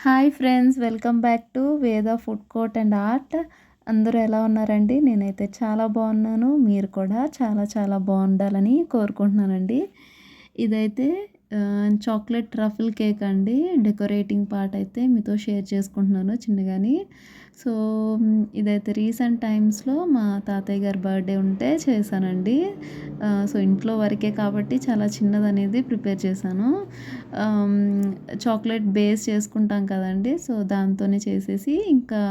Hi friends, welcome back to వేద food court and art. అందరూ ఎలా ఉన్నారండి? నేనైతే చాలా బాగున్నాను. మీరు కూడా చాలా చాలా బాగుండాలని కోరుకుంటున్నానండి. ఇదైతే చాక్లెట్ ట్రఫుల్ కేక్ అండి. డెకరేటింగ్ పార్ట్ అయితే మీతో షేర్ చేసుకుంటున్నాను చిన్నగాని. సో ఇదైతే రీసెంట్ టైమ్స్లో మా తాతయ్య గారి బర్త్డే ఉంటే చేశానండి. సో ఇంట్లో వరకే కాబట్టి చాలా చిన్నదనేది ప్రిపేర్ చేశాను. ఆమ్, చాక్లెట్ బేస్ చేసుకుంటాం కదండి, సో దాంతోనే చేసేసి ఇంకా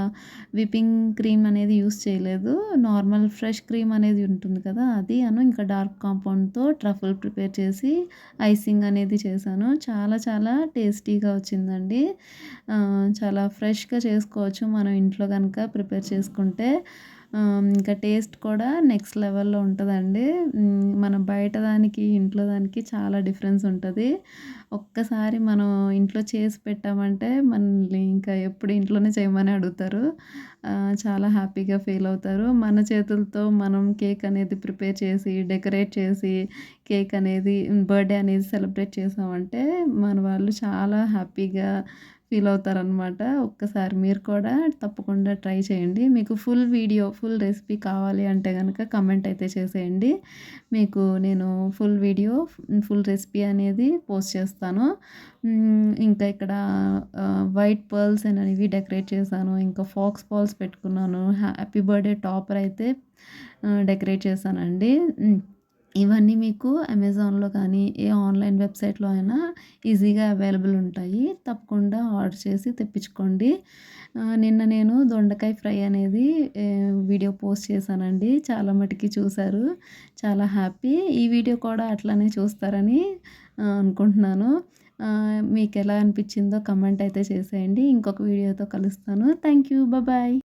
విప్పింగ్ క్రీమ్ అనేది యూస్ చేయలేదు. నార్మల్ ఫ్రెష్ క్రీమ్ అనేది ఉంటుంది కదా, అది ఇంకా డార్క్ కాంపౌండ్తో ట్రఫుల్ ప్రిపేర్ చేసి ఐసింగ్ అనేది చేశాను. చాలా చాలా టేస్టీగా వచ్చిందండి. చాలా ఫ్రెష్గా చేసుకోవచ్చు మనం ఇంట్లో కనుక ప్రిపేర్ చేసుకుంటే. ఇంకా టేస్ట్ కూడా నెక్స్ట్ లెవెల్లో ఉంటుందండి. మనం బయట దానికి ఇంట్లో దానికి చాలా డిఫరెన్స్ ఉంటుంది. ఒక్కసారి మనం ఇంట్లో చేసి పెట్టామంటే మనల్ని ఇంకా ఎప్పుడు ఇంట్లోనే చేయమని అడుగుతారు. చాలా హ్యాపీగా ఫీల్ అవుతారు. మన చేతులతో మనం కేక్ అనేది ప్రిపేర్ చేసి డెకరేట్ చేసి కేక్ అనేది బర్త్డే అనేది సెలబ్రేట్ చేసామంటే మన వాళ్ళు చాలా హ్యాపీగా ఫీల్ అవుతారనమాట. ఒక్కసారి మీరు కూడా తప్పకుండా ట్రై చేయండి. మీకు ఫుల్ వీడియో ఫుల్ రెసిపీ కావాలి అంటే కనుక కమెంట్ అయితే చేసేయండి. మీకు నేను ఫుల్ వీడియో ఫుల్ రెసిపీ అనేది పోస్ట్ చేస్తాను. ఇంకా ఇక్కడ వైట్ పర్ల్స్ అనేవి డెకరేట్ చేశాను. ఇంకా ఫాక్స్ పాల్స్ పెట్టుకున్నాను. హ్యాపీ బర్త్డే టాపర్ అయితే డెకరేట్ చేశానండి. ఇవన్నీ మీకు అమెజాన్లో కానీ ఏ ఆన్లైన్ వెబ్సైట్లో అయినా ఈజీగా అవైలబుల్ ఉంటాయి. తప్పకుండా ఆర్డర్ చేసి తెప్పించుకోండి. నిన్న నేను దొండకాయ ఫ్రై అనేది వీడియో పోస్ట్ చేశానండి. చాలా మటుకి చూశారు. చాలా హ్యాపీ. ఈ వీడియో కూడా అట్లానే చూస్తారని అనుకుంటున్నాను. మీకు ఎలా అనిపించిందో కమెంట్ అయితే చేసేయండి. ఇంకొక వీడియోతో కలుస్తాను. Thank you. బాయ్.